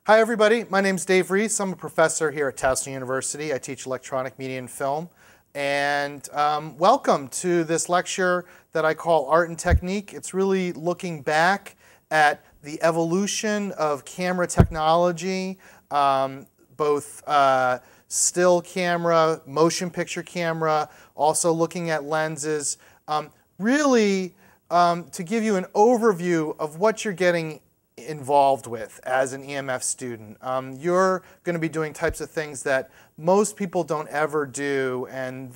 Hi everybody, my name's Dave Reese. I'm a professor here at Towson University. I teach electronic media and film. And welcome to this lecture that I call Art and Technique. It's really looking back at the evolution of camera technology, both still camera, motion picture camera, also looking at lenses, really to give you an overview of what you're getting involved with as an EMF student. You're going to be doing types of things that most people don't ever do, and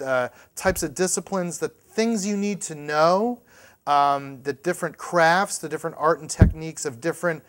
types of disciplines, the things you need to know, the different crafts, the different art and techniques of different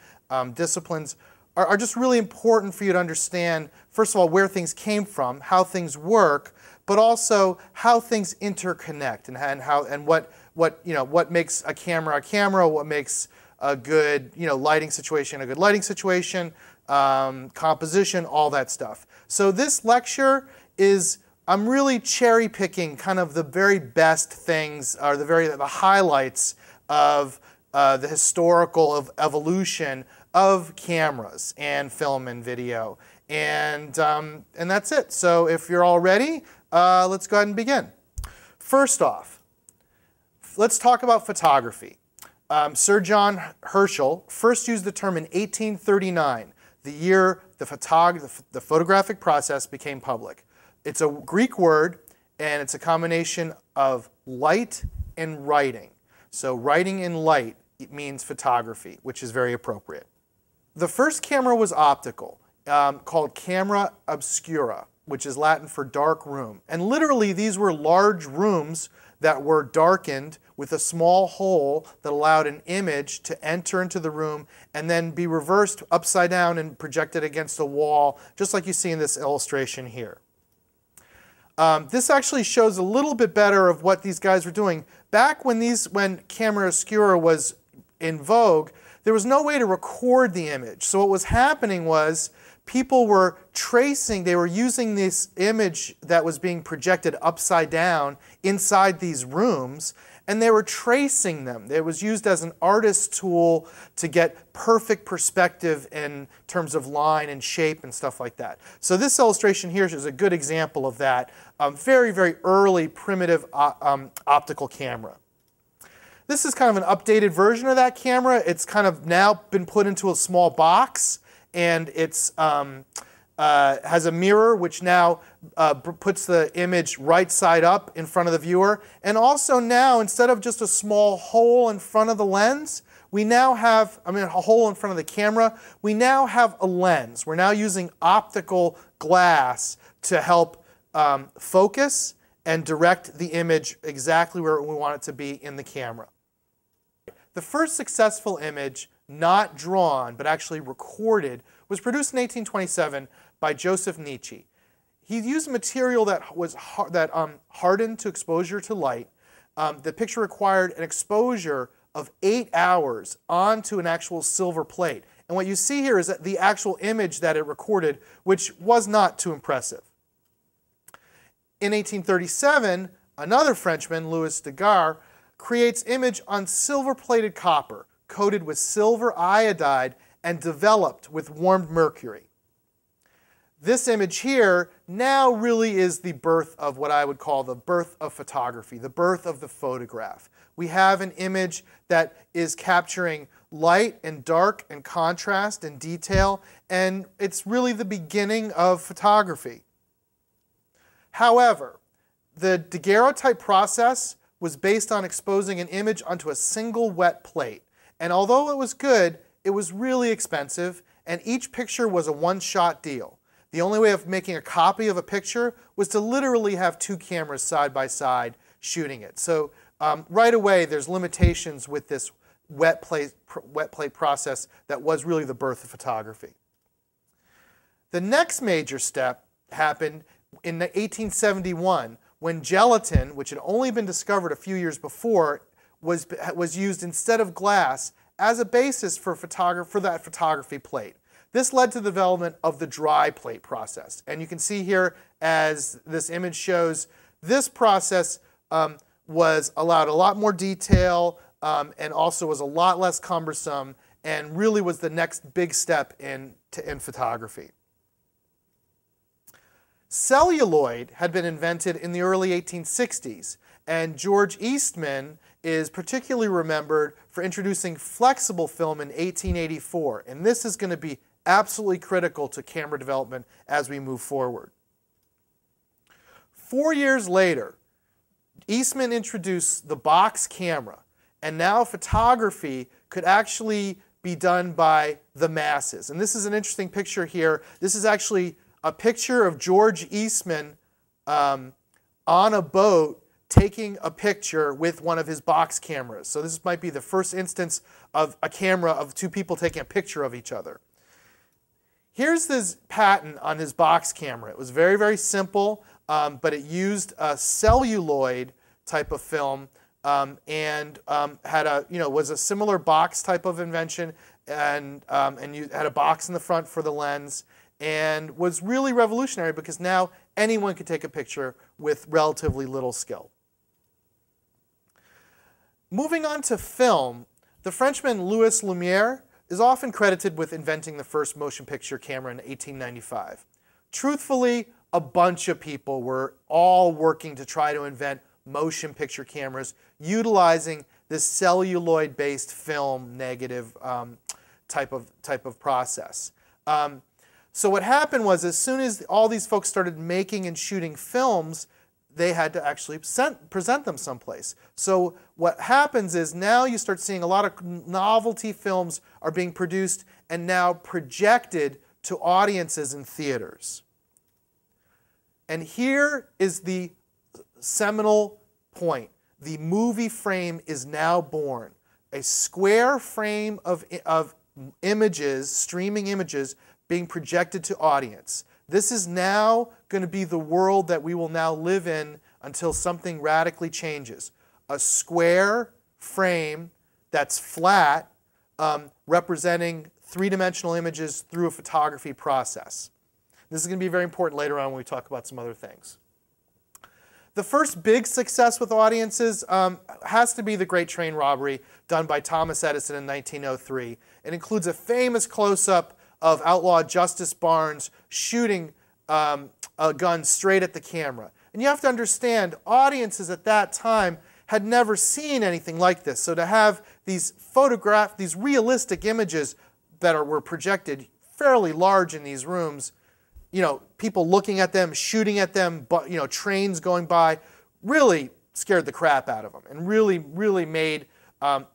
disciplines are just really important for you to understand, first of all, where things came from, how things work, but also how things interconnect and what makes a camera, what makes a good lighting situation, a good lighting situation, composition, all that stuff. So this lecture is, I'm really cherry picking kind of the very best things, or the highlights of the historical evolution of cameras and film and video. And that's it. So if you're all ready, let's go ahead and begin. First off, let's talk about photography. Sir John Herschel first used the term in 1839, the year the photographic process became public. It's a Greek word, and it's a combination of light and writing. So writing in light, it means photography, which is very appropriate. The first camera was optical, called camera obscura, which is Latin for dark room. And literally, these were large rooms that were darkened with a small hole that allowed an image to enter into the room and then be reversed upside down and projected against a wall, just like you see in this illustration here. This actually shows a little bit better of what these guys were doing. Back when camera obscura was in vogue, there was no way to record the image. So what was happening was people were tracing, they were using this image that was being projected upside down inside these rooms, and they were tracing them. It was used as an artist's tool to get perfect perspective in terms of line and shape and stuff like that. So this illustration here is a good example of that. Very, very early primitive optical camera. This is kind of an updated version of that camera. It's kind of now been put into a small box, and it's has a mirror which now puts the image right side up in front of the viewer. And also now, instead of just a small hole in front of the lens, we now have, a hole in front of the camera, we now have a lens. We're now using optical glass to help focus and direct the image exactly where we want it to be in the camera. The first successful image, not drawn, but actually recorded, was produced in 1827 by Joseph Nietzsche. He used a material that was hardened to exposure to light. The picture required an exposure of 8 hours onto an actual silver plate. And what you see here is that the actual image that it recorded, which was not too impressive. In 1837, another Frenchman, Louis Daguerre, creates image on silver-plated copper, coated with silver iodide and developed with warmed mercury. This image here now really is the birth of what I would call the birth of photography, the birth of the photograph. We have an image that is capturing light and dark and contrast and detail, and it's really the beginning of photography. However, the daguerreotype process was based on exposing an image onto a single wet plate. And although it was good, it was really expensive, and each picture was a one-shot deal. The only way of making a copy of a picture was to literally have two cameras side by side shooting it. So right away, there's limitations with this wet plate process that was really the birth of photography. The next major step happened in 1871 when gelatin, which had only been discovered a few years before, was used instead of glass as a basis for that photography plate. This led to the development of the dry plate process. And you can see here, as this image shows, this process was allowed a lot more detail and also was a lot less cumbersome and really was the next big step in photography. Celluloid had been invented in the early 1860s, and George Eastman is particularly remembered for introducing flexible film in 1884, and this is going to be absolutely critical to camera development as we move forward. 4 years later, Eastman introduced the box camera, and now photography could actually be done by the masses. And this is an interesting picture here. This is actually a picture of George Eastman on a boat taking a picture with one of his box cameras. So this might be the first instance of a camera of two people taking a picture of each other. Here's this patent on his box camera. It was very, very simple, but it used a celluloid type of film and had a, was a similar box type of invention, and you had a box in the front for the lens, and was really revolutionary because now anyone could take a picture with relatively little skill. Moving on to film, the Frenchman Louis Lumière is often credited with inventing the first motion picture camera in 1895. Truthfully, a bunch of people were all working to try to invent motion picture cameras utilizing this celluloid-based film negative type of process. So what happened was, as soon as all these folks started making and shooting films, they had to actually present them someplace. So what happens is now you start seeing a lot of novelty films are being produced and now projected to audiences in theaters. And here is the seminal point. The movie frame is now born. A square frame of images, streaming images, being projected to audience. This is now going to be the world that we will now live in until something radically changes. A square frame that's flat, representing three-dimensional images through a photography process. This is going to be very important later on when we talk about some other things. The first big success with audiences has to be the Great Train Robbery done by Thomas Edison in 1903. It includes a famous close-up of outlaw Justice Barnes shooting a gun straight at the camera. And you have to understand, audiences at that time had never seen anything like this. So to have these realistic images that were projected fairly large in these rooms, people looking at them, shooting at them, trains going by, really scared the crap out of them and really, really made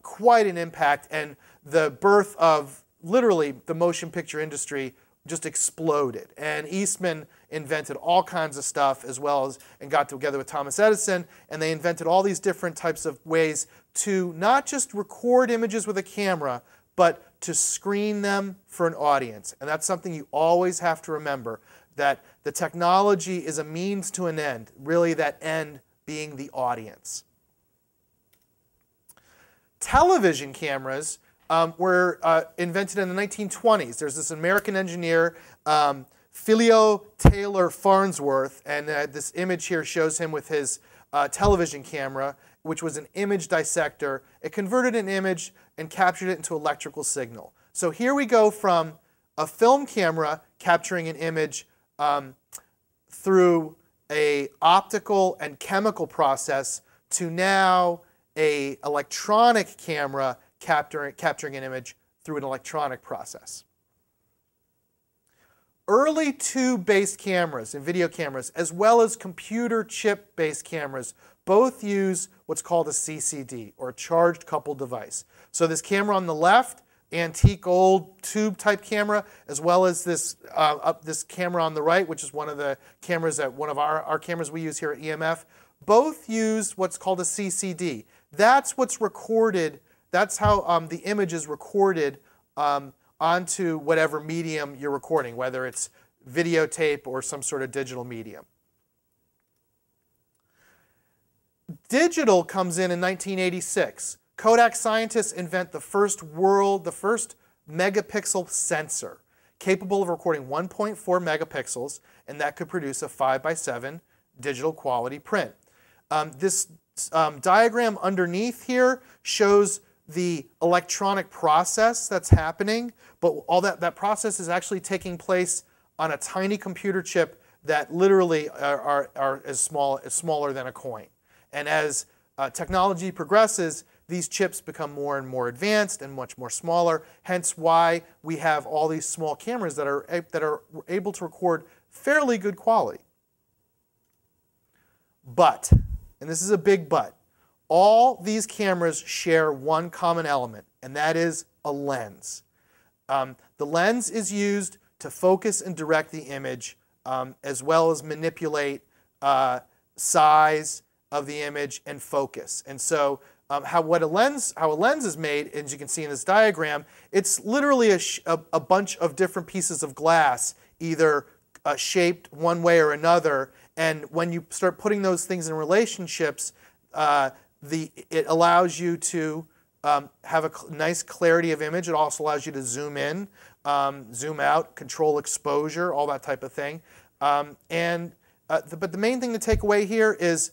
quite an impact. And the birth of literally the motion picture industry just exploded. And Eastman invented all kinds of stuff and got together with Thomas Edison, and they invented all these different types of ways to not just record images with a camera, but to screen them for an audience. And that's something you always have to remember, that the technology is a means to an end, really that end being the audience. Television cameras were invented in the 1920s. There's this American engineer, Philo Taylor Farnsworth, and this image here shows him with his television camera, which was an image dissector. It converted an image and captured it into electrical signal. So here we go from a film camera capturing an image through an optical and chemical process to now an electronic camera capturing an image through an electronic process. Early tube-based cameras and video cameras, as well as computer chip-based cameras, both use what's called a CCD, or a charged coupled device. So this camera on the left, antique old tube-type camera, as well as this camera on the right, which is one of the cameras that one of our cameras we use here at EMF, both use what's called a CCD. That's what's recorded. That's how the image is recorded onto whatever medium you're recording, whether it's videotape or some sort of digital medium. Digital comes in 1986. Kodak scientists invent the first megapixel sensor, capable of recording 1.4 megapixels, and that could produce a 5:7 digital quality print. This diagram underneath here shows the electronic process that's happening, but all that process is actually taking place on a tiny computer chip that literally are smaller than a coin. And as technology progresses, these chips become more and more advanced and much more smaller, hence why we have all these small cameras that are able to record fairly good quality. But, and this is a big but, all these cameras share one common element, and that is a lens. The lens is used to focus and direct the image, as well as manipulate size of the image and focus. And so how a lens is made, as you can see in this diagram, it's literally a bunch of different pieces of glass, either shaped one way or another. And when you start putting those things in relationships, it allows you to have a nice clarity of image. It also allows you to zoom in, zoom out, control exposure, all that type of thing. But the main thing to take away here is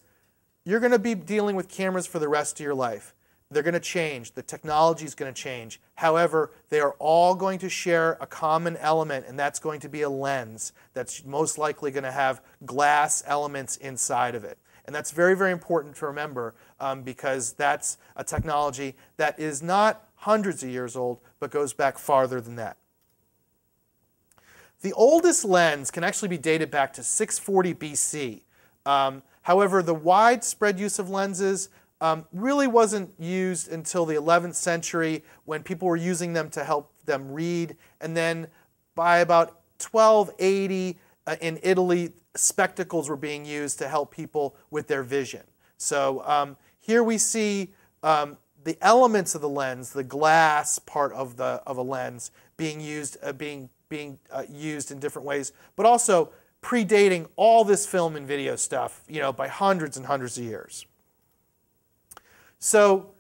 you're going to be dealing with cameras for the rest of your life. They're going to change. The technology is going to change. However, they are all going to share a common element, and that's going to be a lens that's most likely going to have glass elements inside of it. And that's very, very important to remember because that's a technology that is not hundreds of years old, but goes back farther than that. The oldest lens can actually be dated back to 640 BC. However, the widespread use of lenses really wasn't used until the 11th century when people were using them to help them read. And then by about 1280 in Italy, spectacles were being used to help people with their vision. So here we see the elements of the lens, the glass part of a lens, being used used in different ways, but also predating all this film and video stuff, by hundreds and hundreds of years. So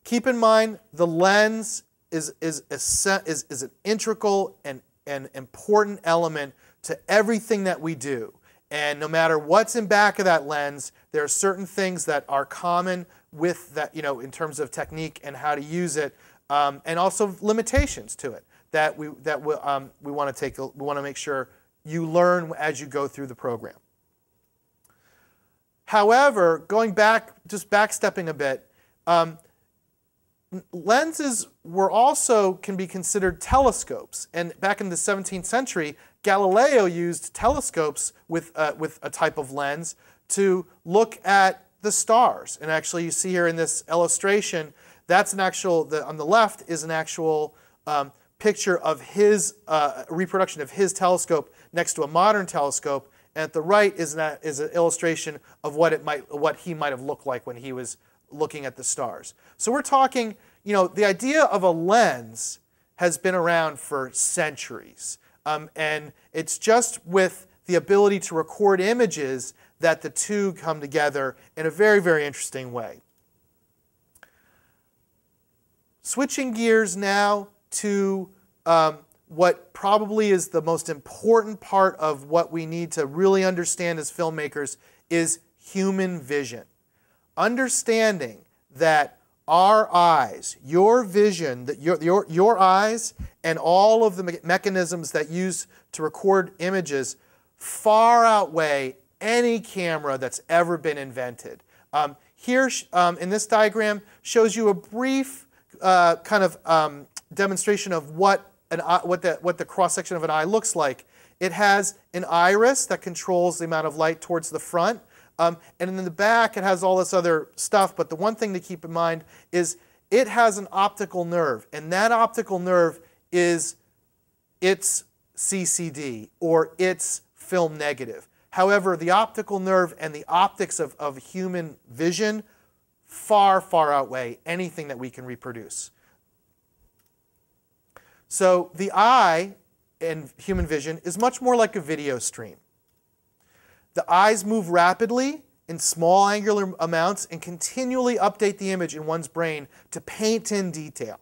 keep in mind the lens is an integral and important element to everything that we do. And no matter what's in back of that lens, there are certain things that are common with that, in terms of technique and how to use it, and also limitations to it that we want to make sure you learn as you go through the program. However, going back, just backstepping a bit, lenses can be considered telescopes. And back in the 17th century, Galileo used telescopes with a type of lens to look at the stars. And actually, you see here in this illustration, that's an actual, on the left is an actual picture of his reproduction of his telescope next to a modern telescope, and at the right is an illustration of what he might have looked like when he was looking at the stars. So we're talking, the idea of a lens has been around for centuries, and it's just with the ability to record images that the two come together in a very, very interesting way. Switching gears now to what probably is the most important part of what we need to really understand as filmmakers is human vision. Understanding that our eyes, your vision, that your eyes and all of the mechanisms that use to record images far outweigh any camera that's ever been invented. Here in this diagram shows you a brief demonstration of what the cross-section of an eye looks like. It has an iris that controls the amount of light towards the front, and in the back it has all this other stuff, but the one thing to keep in mind is it has an optical nerve, and that optical nerve is its CCD, or its film negative. However, the optical nerve and the optics of human vision far, far outweigh anything that we can reproduce. So the eye in human vision is much more like a video stream. The eyes move rapidly in small angular amounts and continually update the image in one's brain to paint in detail.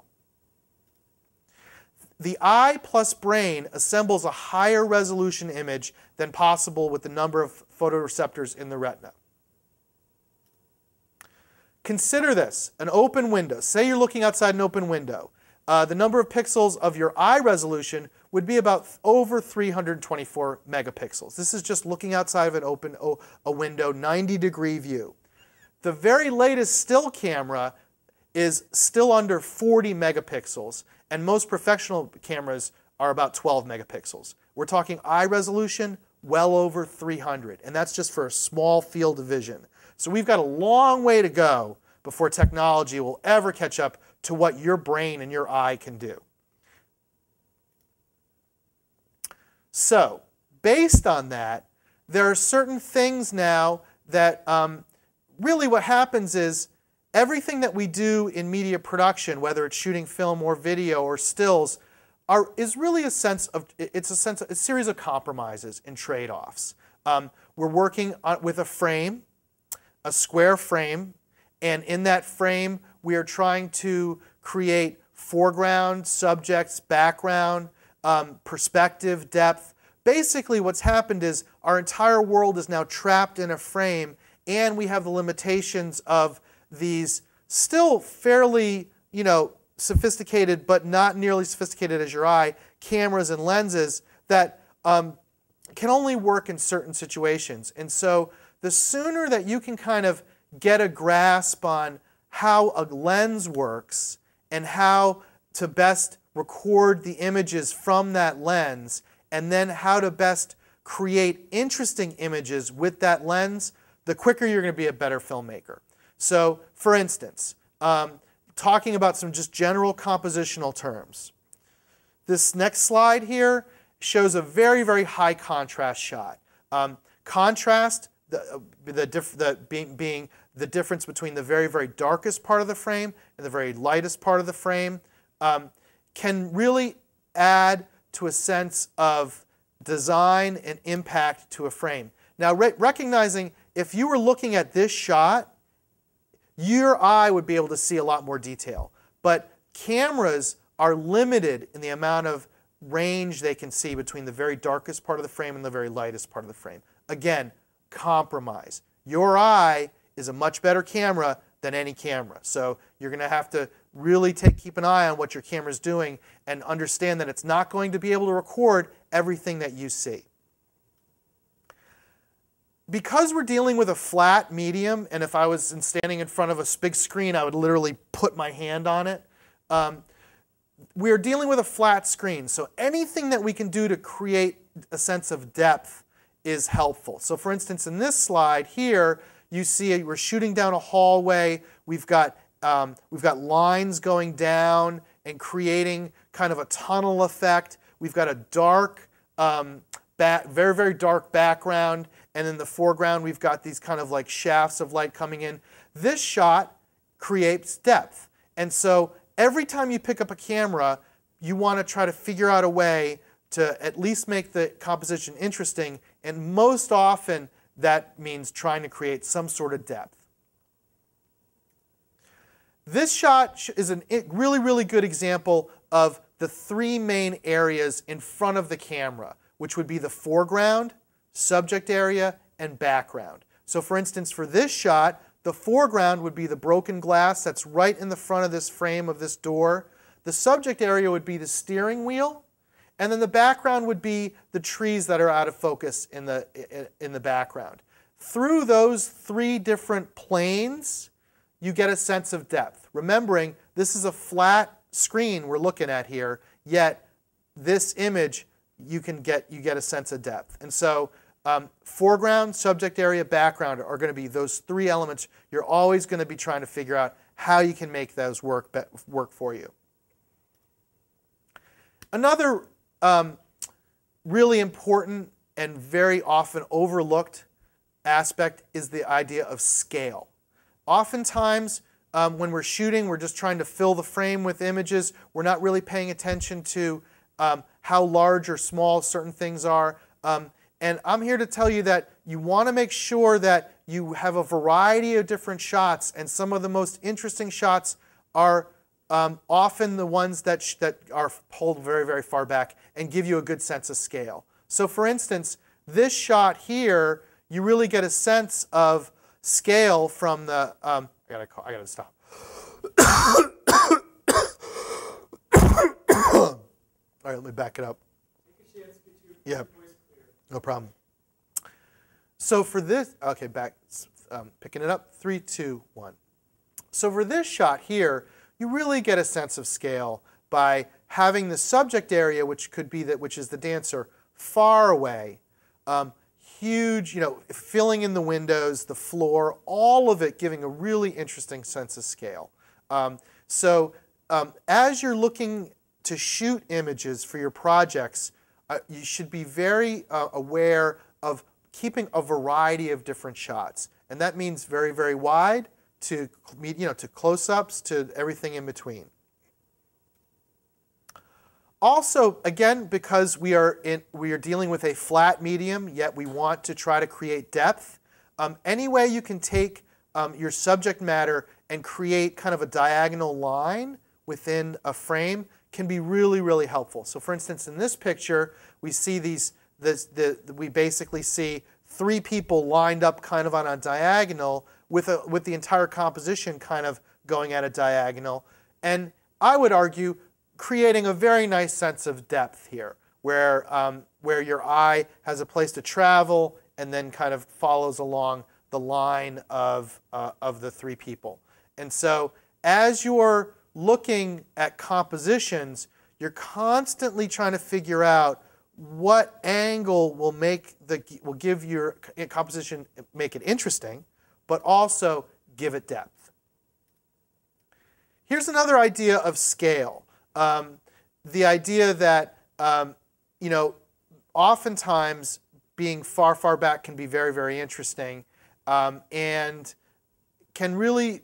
The eye plus brain assembles a higher resolution image than possible with the number of photoreceptors in the retina. Consider this, an open window. Say you're looking outside an open window. The number of pixels of your eye resolution would be about over 324 megapixels. This is just looking outside of an open a window, 90-degree view. The very latest still camera is still under 40 megapixels, and most professional cameras are about 12 megapixels. We're talking eye resolution well over 300, and that's just for a small field of vision. So we've got a long way to go before technology will ever catch up to what your brain and your eye can do. So, based on that, there are certain things now that really what happens is everything that we do in media production, whether it's shooting film or video or stills, is really a series of compromises and trade-offs. We're working with a frame, a square frame, and in that frame we are trying to create foreground, subjects, background, perspective, depth. Basically what's happened is our entire world is now trapped in a frame, and we have the limitations of these still fairly, sophisticated but not nearly sophisticated as your eye, cameras and lenses that can only work in certain situations. And so the sooner that you can kind of get a grasp on how a lens works and how to best record the images from that lens, and then how to best create interesting images with that lens, the quicker you're going to be a better filmmaker. So, for instance, talking about some just general compositional terms. This next slide here shows a very, very high contrast shot. Contrast, being the difference between the very, very darkest part of the frame and the very lightest part of the frame, can really add to a sense of design and impact to a frame. Now, recognizing if you were looking at this shot, your eye would be able to see a lot more detail. But cameras are limited in the amount of range they can see between the very darkest part of the frame and the very lightest part of the frame. Again, compromise. Your eye is a much better camera than any camera. So you're going to have to really keep an eye on what your camera's doing and understand that it's not going to be able to record everything that you see. Because we're dealing with a flat medium, and if I was standing in front of a big screen, I would literally put my hand on it. We're dealing with a flat screen, so anything that we can do to create a sense of depth is helpful. So for instance, in this slide here, you see we're shooting down a hallway. We've got lines going down and creating kind of a tunnel effect. We've got a dark, very, very dark background, and in the foreground we've got these kind of like shafts of light coming in. This shot creates depth, and so every time you pick up a camera, you want to try to figure out a way to at least make the composition interesting, and most often that means trying to create some sort of depth. This shot is a really, really good example of the three main areas in front of the camera, which would be the foreground, subject area, and background. So for instance, for this shot, the foreground would be the broken glass that's right in the front of this frame of this door. The subject area would be the steering wheel, and then the background would be the trees that are out of focus in the background. Through those three different planes, you get a sense of depth. Remembering, this is a flat screen we're looking at here, yet this image, you get a sense of depth. And so foreground, subject area, background are going to be those three elements. You're always going to be trying to figure out how you can make those work for you. Another really important and very often overlooked aspect is the idea of scale. Oftentimes, when we're shooting, we're just trying to fill the frame with images. We're not really paying attention to how large or small certain things are. And I'm here to tell you that you want to make sure that you have a variety of different shots, and some of the most interesting shots are often the ones that are pulled very, very far back and give you a good sense of scale. So for instance, this shot here, you really get a sense of scale from the, I I gotta stop. All right, let me back it up. Take a chance, get Yeah, your voice clear. no problem. So for this, okay, back, picking it up, 3, 2, 1. So for this shot here, you really get a sense of scale by having the subject area, which could be which is the dancer, far away, huge, filling in the windows, the floor, all of it giving a really interesting sense of scale. As you're looking to shoot images for your projects, you should be very aware of keeping a variety of different shots, and that means very, very wide to to close-ups to everything in between. Also, again, because we are dealing with a flat medium, yet we want to try to create depth. Any way you can take your subject matter and create kind of a diagonal line within a frame can be really, really helpful. So, for instance, in this picture, we see we basically see 3 people lined up kind of on a diagonal with the entire composition kind of going at a diagonal, and I would argue creating a very nice sense of depth here, where your eye has a place to travel and then kind of follows along the line of the 3 people. And so as you're looking at compositions, you're constantly trying to figure out what angle will give your composition, make it interesting, but also give it depth. Here's another idea of scale. The idea that oftentimes being far, far back can be very, very interesting, and can really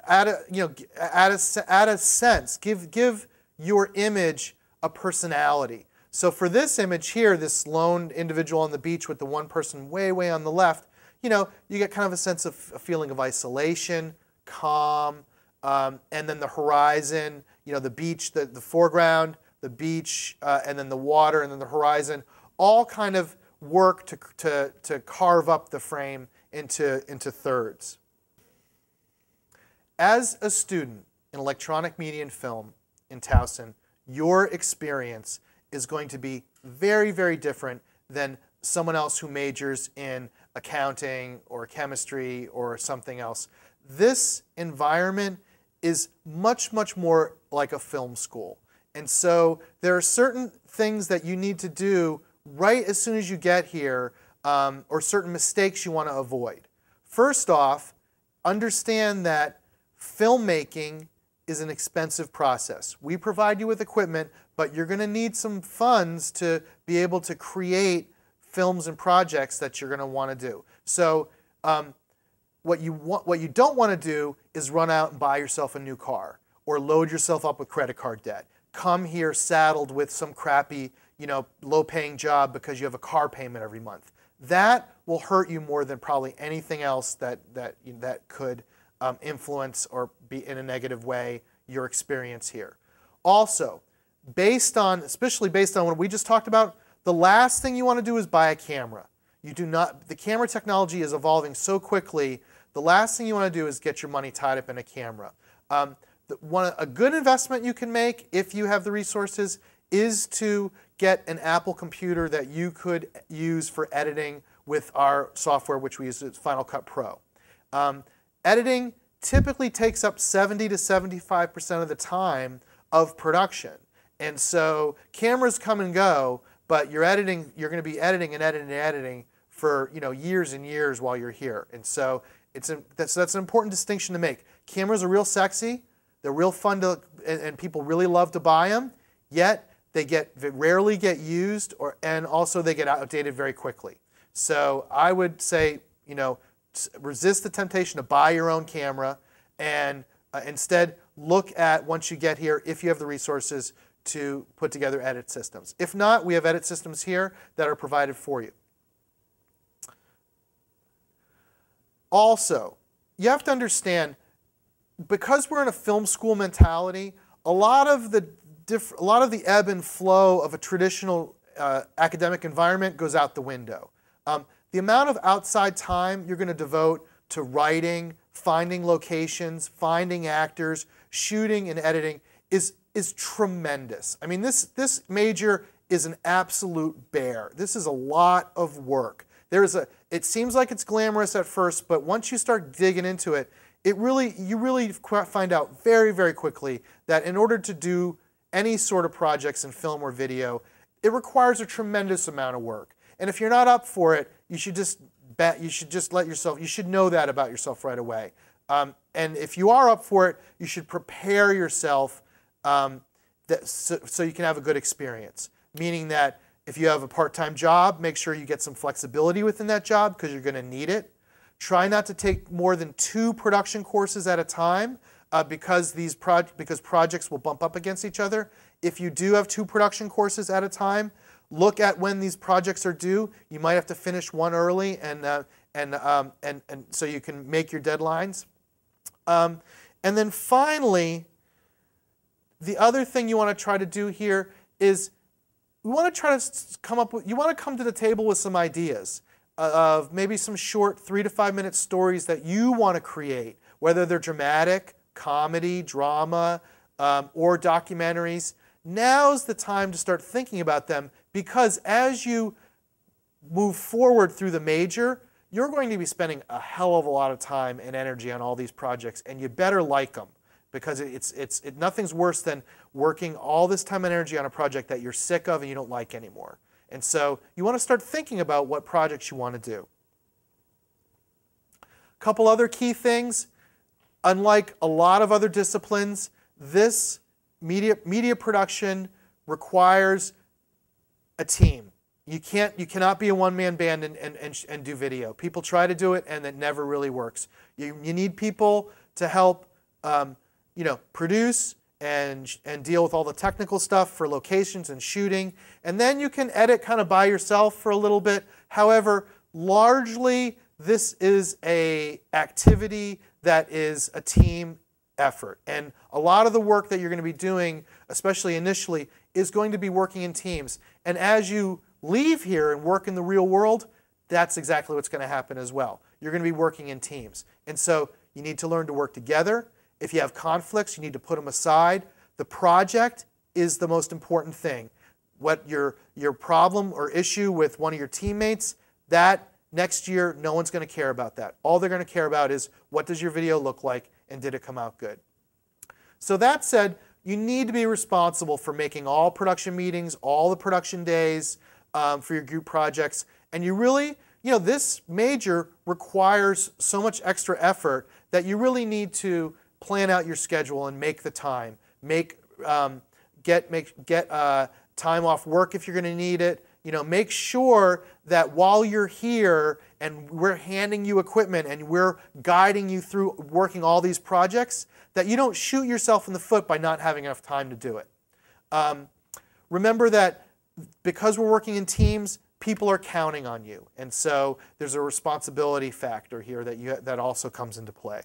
add a sense, give your image a personality. So for this image here, this lone individual on the beach with the one person way, way on the left, you get kind of a sense of a feeling of isolation, calm, and then the horizon, the beach, the foreground, the beach, and then the water, and then the horizon, all kind of work to carve up the frame into thirds. As a student in electronic media and film in Towson, your experience is going to be very, very different than someone else who majors in accounting or chemistry or something else. This environment is much, much more like a film school. And so there are certain things that you need to do right as soon as you get here, or certain mistakes you want to avoid. First off, understand that filmmaking is an expensive process. We provide you with equipment, but you're going to need some funds to be able to create films and projects that you're going to want to do. So what you don't want to do is run out and buy yourself a new car or load yourself up with credit card debt. Come here saddled with some crappy, low-paying job because you have a car payment every month. That will hurt you more than probably anything else that could influence or be in a negative way your experience here. Also, especially based on what we just talked about, the last thing you want to do is buy a camera. The camera technology is evolving so quickly, the last thing you want to do is get your money tied up in a camera. A good investment you can make if you have the resources is to get an Apple computer that you could use for editing with our software, which we use as Final Cut Pro. Editing typically takes up 70 to 75% of the time of production. And so cameras come and go, but you're going to be editing and editing and editing for years and years while you're here. And so that's an important distinction to make. Cameras are real sexy, they're real fun and people really love to buy them, yet they rarely get used, and also they get outdated very quickly. So I would say, resist the temptation to buy your own camera, and instead look at, once you get here, if you have the resources to put together edit systems. If not, we have edit systems here that are provided for you. Also, you have to understand, because we're in a film school mentality, a lot of the ebb and flow of a traditional academic environment goes out the window. The amount of outside time you're going to devote to writing, finding locations, finding actors, shooting and editing is tremendous. I mean, this major is an absolute bear. This is a lot of work. It seems like it's glamorous at first, but once you start digging into it, you really find out very, very quickly that in order to do any sort of projects in film or video, it requires a tremendous amount of work. And if you're not up for it, you should just you should know that about yourself right away. And if you are up for it, you should prepare yourself so you can have a good experience. Meaning that if you have a part-time job, make sure you get some flexibility within that job because you're going to need it. Try not to take more than 2 production courses at a time because projects will bump up against each other. If you do have 2 production courses at a time, look at when these projects are due. You might have to finish one early and so you can make your deadlines. And then finally, the other thing you want to try to do here is you want to come to the table with some ideas of maybe some short 3 to 5 minute stories that you want to create, whether they're dramatic, comedy, drama, or documentaries. Now's the time to start thinking about them because as you move forward through the major, you're going to be spending a hell of a lot of time and energy on all these projects, and you better like them because nothing's worse than working all this time and energy on a project that you're sick of and you don't like anymore. And so you want to start thinking about what projects you want to do. A couple other key things. Unlike a lot of other disciplines, this media production requires a team. You cannot be a one-man band and do video. People try to do it and it never really works. You need people to help produce and deal with all the technical stuff for locations and shooting. And then you can edit kind of by yourself for a little bit. However, largely this is an activity that is a team effort. And a lot of the work that you're going to be doing, especially initially, is going to be working in teams. And as you leave here and work in the real world, that's exactly what's going to happen as well. You're going to be working in teams. And so you need to learn to work together. If you have conflicts, you need to put them aside. The project is the most important thing. What your problem or issue with one of your teammates, that next year, no one's going to care about that. All they're going to care about is what does your video look like and did it come out good. So that said, you need to be responsible for making all production meetings, all the production days for your group projects. And you really, this major requires so much extra effort that you really need to plan out your schedule and make the time. Get time off work if you're going to need it. Make sure that while you're here and we're handing you equipment and we're guiding you through working all these projects, that you don't shoot yourself in the foot by not having enough time to do it. Remember that because we're working in teams, people are counting on you. And so there's a responsibility factor here that also comes into play.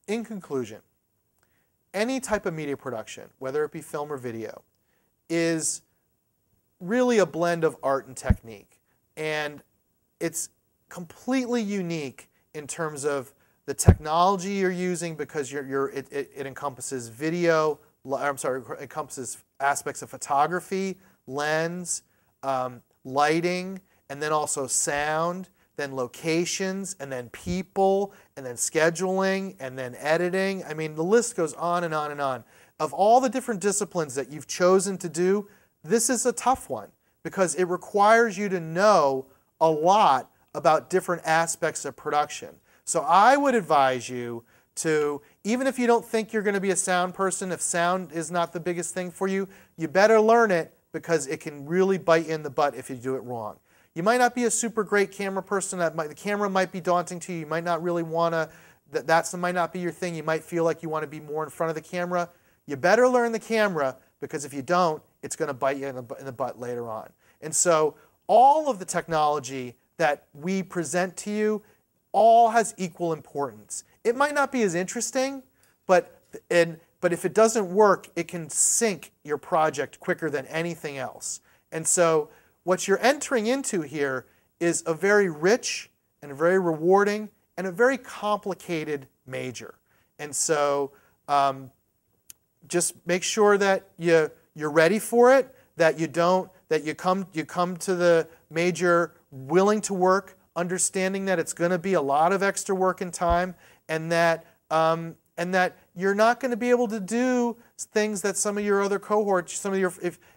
In conclusion, any type of media production, whether it be film or video, is really a blend of art and technique. And it's completely unique in terms of the technology you're using because it encompasses video, it encompasses aspects of photography, lens, lighting, and then also sound, then locations, and then people, and then scheduling, and then editing. I mean, the list goes on and on and on. Of all the different disciplines that you've chosen to do, this is a tough one because it requires you to know a lot about different aspects of production. So I would advise you to, even if you don't think you're going to be a sound person, if sound is not the biggest thing for you, you better learn it because it can really bite you in the butt if you do it wrong. You might not be a super great camera person. The camera might be daunting to you. You might not really want to, that might not be your thing. You might feel like you want to be more in front of the camera. You better learn the camera because if you don't, it's going to bite you in the butt later on. And so all of the technology that we present to you all has equal importance. It might not be as interesting, but if it doesn't work, it can sink your project quicker than anything else. And so what you're entering into here is a very rich and very rewarding and a very complicated major. And so just make sure that you're ready for it, that you come to the major willing to work, understanding that it's going to be a lot of extra work and time, and that you're not going to be able to do things that some of your other cohorts,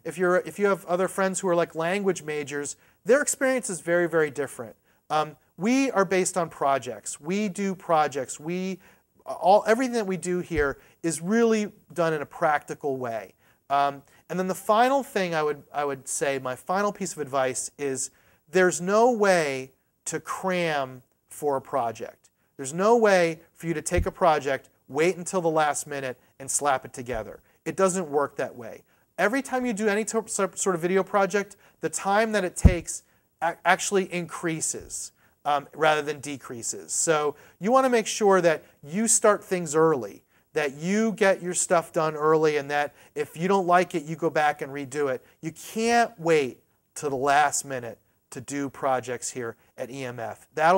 if you have other friends who are like language majors, their experience is very, very different. We are based on projects. We do projects. Everything that we do here is really done in a practical way. And then the final thing I would say, my final piece of advice is there's no way to cram for a project. There's no way for you to take a project, wait until the last minute, and slap it together. It doesn't work that way. Every time you do any sort of video project, the time that it takes actually increases rather than decreases. So you want to make sure that you start things early, that you get your stuff done early, and that if you don't like it, you go back and redo it. You can't wait till the last minute to do projects here at EMF. That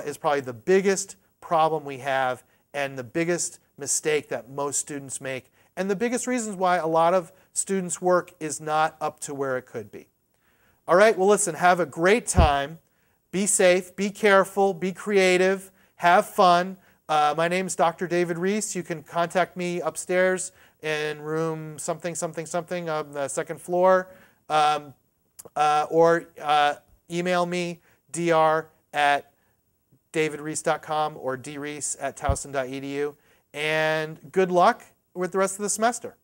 is probably the biggest problem we have, and the biggest mistake that most students make, and the biggest reasons why a lot of students' work is not up to where it could be. All right, well listen, have a great time. Be safe, be careful, be creative, have fun. My name is Dr. David Reese. You can contact me upstairs in room something on the second floor, or email me, dr@davidreese.com or dreese@towson.edu. And good luck with the rest of the semester.